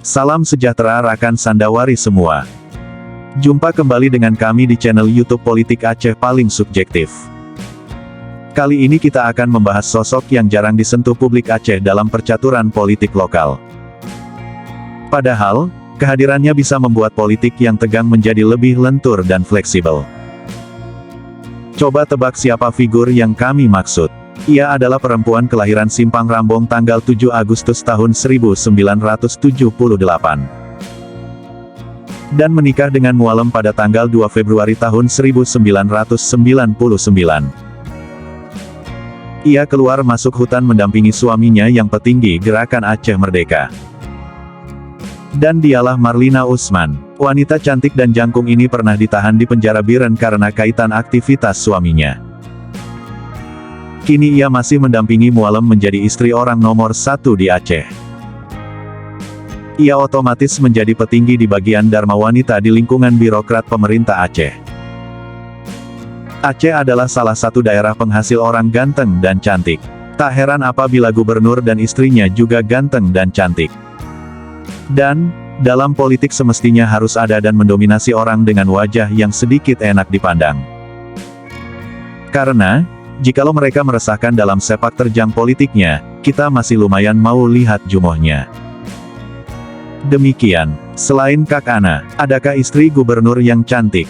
Salam sejahtera rakan Sandawari semua. Jumpa kembali dengan kami di channel YouTube Politik Aceh Paling Subjektif. Kali ini kita akan membahas sosok yang jarang disentuh publik Aceh dalam percaturan politik lokal. Padahal, kehadirannya bisa membuat politik yang tegang menjadi lebih lentur dan fleksibel. Coba tebak siapa figur yang kami maksud. Ia adalah perempuan kelahiran Simpang Rambong tanggal 7 Agustus tahun 1978. Dan menikah dengan Mualem pada tanggal 2 Februari tahun 1999. Ia keluar masuk hutan mendampingi suaminya yang petinggi Gerakan Aceh Merdeka. Dan dialah Marlina Usman. Wanita cantik dan jangkung ini pernah ditahan di penjara Biren karena kaitan aktivitas suaminya. Kini ia masih mendampingi Mualem menjadi istri orang nomor 1 di Aceh. Ia otomatis menjadi petinggi di bagian Dharma Wanita di lingkungan birokrat pemerintah Aceh. Aceh adalah salah satu daerah penghasil orang ganteng dan cantik. Tak heran apabila gubernur dan istrinya juga ganteng dan cantik. Dan, dalam politik semestinya harus ada dan mendominasi orang dengan wajah yang sedikit enak dipandang. Karena, jikalau mereka meresahkan dalam sepak terjang politiknya, kita masih lumayan mau lihat jumohnya. Demikian, selain Kak Ana, adakah istri gubernur yang cantik?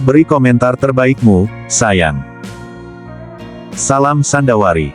Beri komentar terbaikmu, sayang. Salam Sandawari.